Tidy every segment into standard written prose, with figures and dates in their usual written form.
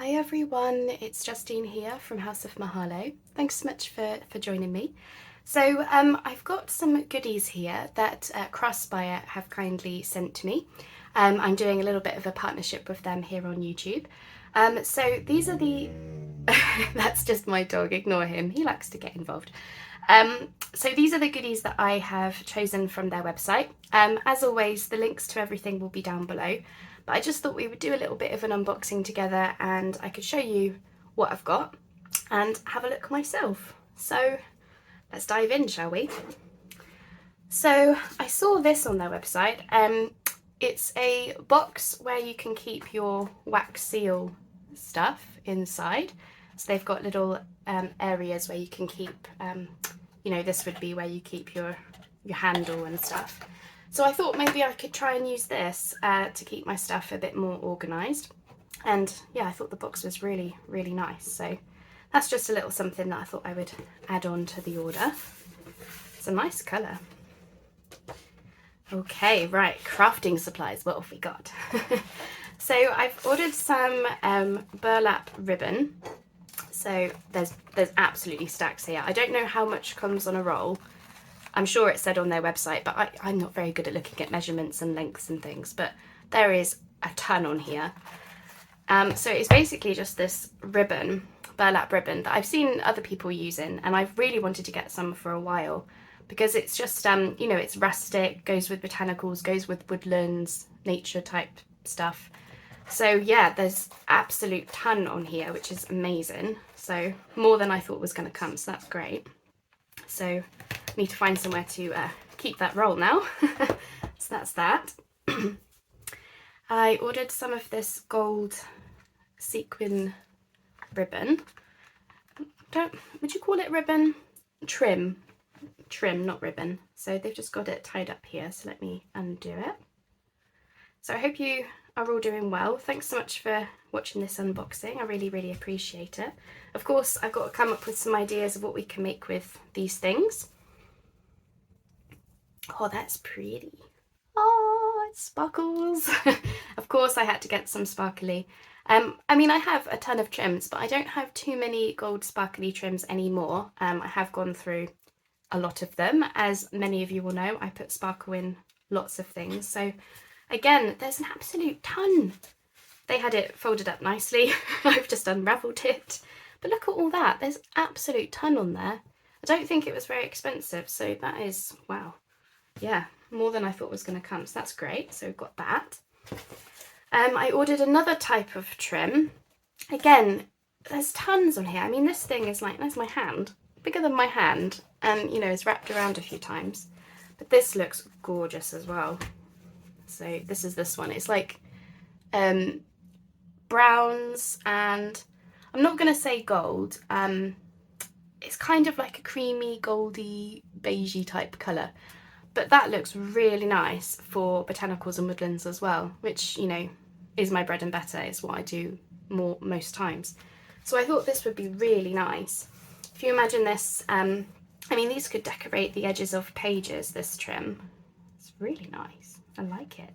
Hi everyone, it's Justine here from House of Mahalo. Thanks so much for joining me. So I've got some goodies here that Craspire have kindly sent to me. I'm doing a little bit of a partnership with them here on YouTube. So these are the... That's just my dog, ignore him, he likes to get involved. So these are the goodies that I have chosen from their website. As always, the links to everything will be down below. But I just thought we would do a little bit of an unboxing together and I could show you what I've got and have a look myself. So let's dive in, shall we? So I saw this on their website. It's a box where you can keep your wax seal stuff inside. So they've got little areas where you can keep, you know, this would be where you keep your handle and stuff. So I thought maybe I could try and use this to keep my stuff a bit more organised. And yeah, I thought the box was really, really nice. So that's just a little something that I thought I would add on to the order. It's a nice colour. Okay, right, crafting supplies, what have we got? So I've ordered some burlap ribbon. So there's absolutely stacks here. I don't know how much comes on a roll. I'm sure it said on their website, but I'm not very good at looking at measurements and lengths and things, but there is a ton on here. So it's basically just this ribbon, burlap ribbon, that I've seen other people using, and I've really wanted to get some for a while because it's just, you know, it's rustic, goes with botanicals, goes with woodlands, nature type stuff. So yeah, there's absolute ton on here, which is amazing. So more than I thought was going to come, so that's great. So need to find somewhere to keep that roll now. So that's that. I ordered some of this gold sequin ribbon. Would you call it ribbon? Trim, not ribbon. So they've just got it tied up here, so let me undo it. So I hope you are all doing well. Thanks so much for watching this unboxing. I really, really appreciate it. Of course, I've got to come up with some ideas of what we can make with these things. Oh, that's pretty. Oh, it sparkles. Of course, I had to get some sparkly. I mean, I have a ton of trims, but I don't have too many gold sparkly trims anymore. I have gone through a lot of them. As many of you will know, I put sparkle in lots of things. So again, there's an absolute ton. They had it folded up nicely. I've just unravelled it. But look at all that. There's absolute ton on there. I don't think it was very expensive, so that is, wow. Yeah, more than I thought was going to come, so that's great. So we've got that. I ordered another type of trim. Again, there's tons on here. I mean, this thing is like, there's my hand, bigger than my hand, and you know, it's wrapped around a few times. But this looks gorgeous as well. So this is this one. It's like browns, and I'm not going to say gold. It's kind of like a creamy, goldy, beigey type colour. But that looks really nice for botanicals and woodlands as well, which, you know, is my bread and butter. It's what I do most times. So I thought this would be really nice. If you imagine this, I mean, these could decorate the edges of pages, this trim. It's really nice. I like it.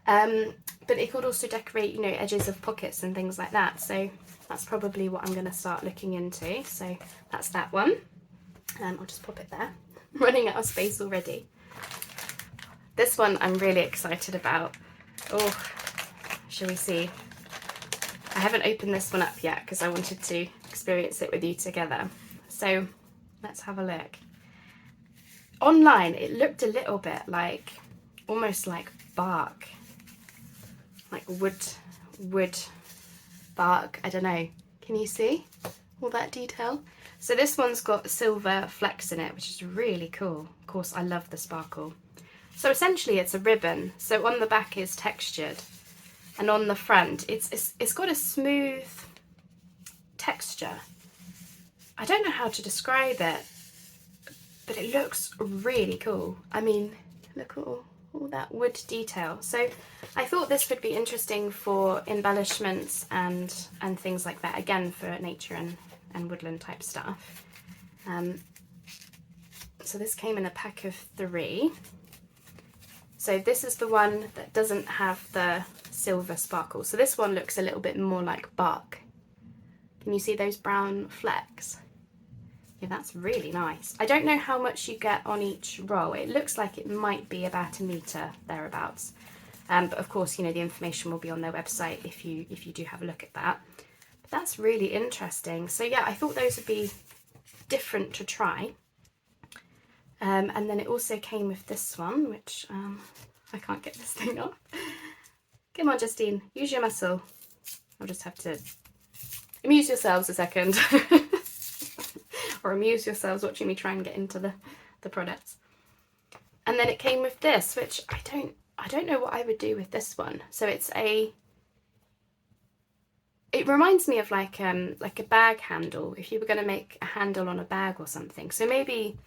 But it could also decorate, you know, edges of pockets and things like that. So that's probably what I'm going to start looking into. So that's that one. I'll just pop it there. I'm running out of space already. This one I'm really excited about. Oh, shall we see? I haven't opened this one up yet because I wanted to experience it with you together. So let's have a look. Online, it looked a little bit like, almost like bark. Like wood bark, I don't know. Can you see all that detail? So this one's got silver flecks in it, which is really cool. Of course, I love the sparkle. So essentially it's a ribbon. So on the back is textured, and on the front it's got a smooth texture. I don't know how to describe it, but it looks really cool. I mean, look at all that wood detail. So I thought this would be interesting for embellishments and things like that, again for nature and woodland type stuff. So this came in a pack of 3. So this is the one that doesn't have the silver sparkle. So this one looks a little bit more like bark Can you see those brown flecks? Yeah, that's really nice. I don't know how much you get on each roll. It looks like it might be about a metre thereabouts. But of course, you know, the information will be on their website if you do have a look at that. But that's really interesting. So yeah, I thought those would be different to try. And then it also came with this one, which I can't get this thing off. Come on, Justine, use your muscle. I'll just have to amuse yourselves a second. Or amuse yourselves watching me try and get into the products. And then it came with this, which I don't know what I would do with this one. So it reminds me of like a bag handle, if you were going to make a handle on a bag or something. So maybe,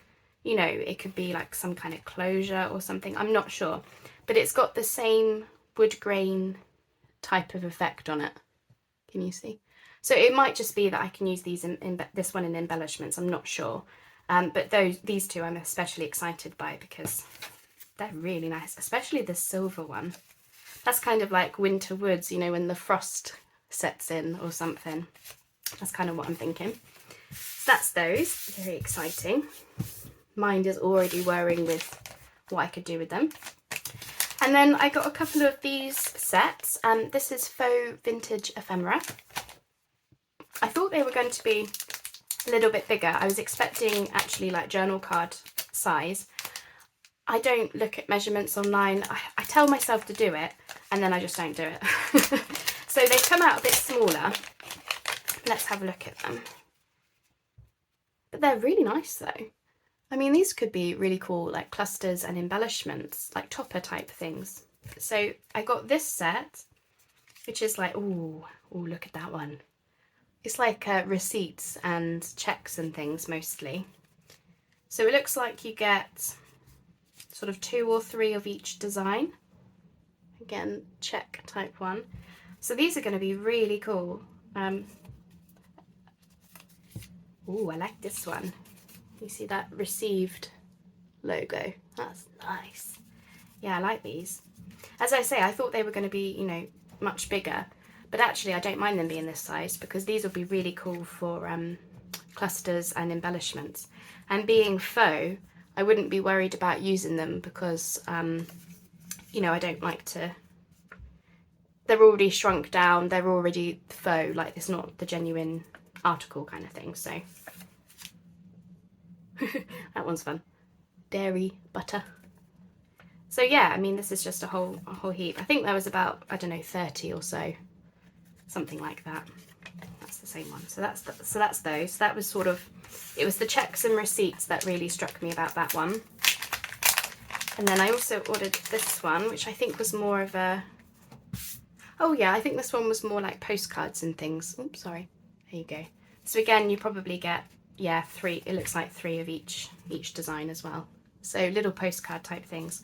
you know, it could be like some kind of closure or something, I'm not sure. But it's got the same wood grain type of effect on it. Can you see? So it might just be that I can use these in this one in embellishments, I'm not sure. But these two I'm especially excited by because they're really nice, especially the silver one. That's kind of like winter woods, you know, when the frost sets in or something. That's kind of what I'm thinking. So that's those, very exciting. Mind is already whirring with what I could do with them. And then I got a couple of these sets. This is Faux Vintage Ephemera. I thought they were going to be a little bit bigger. I was expecting actually like journal card size. I don't look at measurements online. I tell myself to do it and then I just don't do it. So they've come out a bit smaller. Let's have a look at them. But they're really nice though. I mean, these could be really cool, like clusters and embellishments, like topper type things. So I got this set, which is like, ooh, look at that one. It's like receipts and checks and things mostly. So it looks like you get sort of 2 or 3 of each design. Again, check type one. So these are going to be really cool. Ooh, I like this one. You see that received logo? That's nice. Yeah, I like these. As I say, I thought they were going to be, you know, much bigger. But actually, I don't mind them being this size because these will be really cool for clusters and embellishments. And being faux, I wouldn't be worried about using them because, you know, I don't like to... They're already shrunk down, they're already faux, like it's not the genuine article kind of thing, so... That one's fun. Dairy butter. So yeah, I mean, this is just a whole heap. I think there was about, I don't know, 30 or so. Something like that. That's the same one. So that's those. That was sort of, it was the checks and receipts that really struck me about that one. And then I also ordered this one, which I think was more of a, oh yeah, I think this one was more like postcards and things. Oops, sorry. There you go. So again, you probably get, yeah, 3. It looks like 3 of each design as well. So little postcard type things.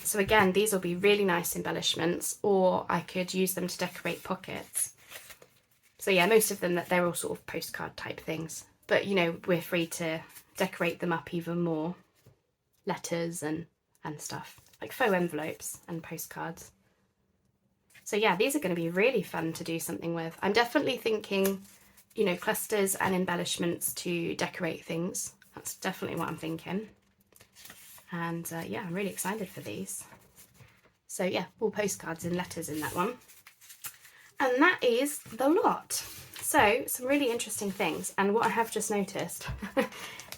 So again, these will be really nice embellishments, or I could use them to decorate pockets. So yeah, most of them, they're all sort of postcard type things, but you know, we're free to decorate them up even more. Letters and stuff, like faux envelopes and postcards. So yeah, these are going to be really fun to do something with. I'm definitely thinking, you know, clusters and embellishments to decorate things. That's definitely what I'm thinking. And yeah, I'm really excited for these. So yeah, all postcards and letters in that one. And that is the lot. So some really interesting things. And what I have just noticed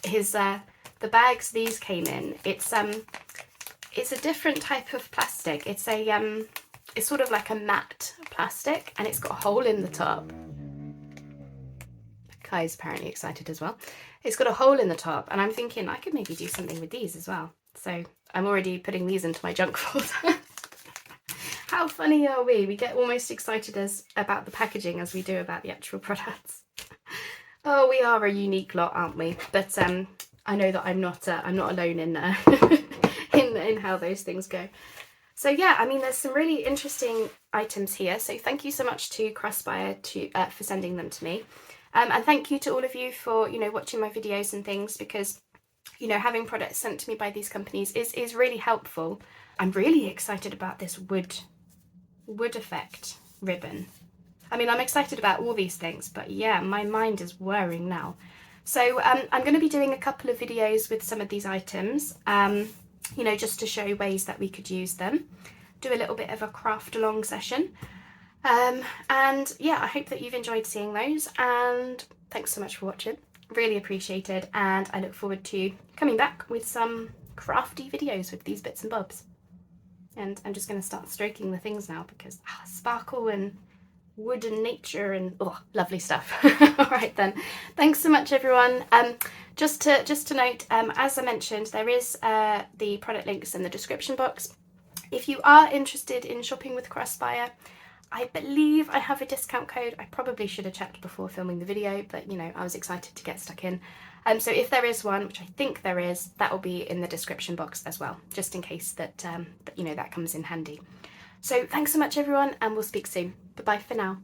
is the bags these came in. It's a different type of plastic. It's it's sort of like a matte plastic, and it's got a hole in the top. Kai's apparently excited as well. It's got a hole in the top, and I'm thinking I could maybe do something with these as well. So I'm already putting these into my junk folder. How funny are we? We get almost excited about the packaging as we do about the actual products. Oh, we are a unique lot, aren't we? But I know that I'm not alone in in how those things go. So yeah, I mean, there's some really interesting items here. So thank you so much to Craspire for sending them to me. And thank you to all of you for, you know, watching my videos and things, because, you know, having products sent to me by these companies is really helpful. I'm really excited about this wood effect ribbon. I mean, I'm excited about all these things, but yeah, my mind is whirring now. So I'm going to be doing a couple of videos with some of these items, you know, just to show ways that we could use them. Do a little bit of a craft along session. And yeah, I hope that you've enjoyed seeing those, and thanks so much for watching. Really appreciated, and I look forward to coming back with some crafty videos with these bits and bobs. And I'm just going to start stroking the things now because sparkle and wood and nature and oh, lovely stuff. All right then, thanks so much everyone. Just to note, as I mentioned, there is the product links in the description box. If you are interested in shopping with Craspire, I believe I have a discount code. I probably should have checked before filming the video, but you know, I was excited to get stuck in. So if there is one, which I think there is, that will be in the description box as well, just in case that, you know, that comes in handy. So thanks so much everyone, and we'll speak soon. Bye bye for now.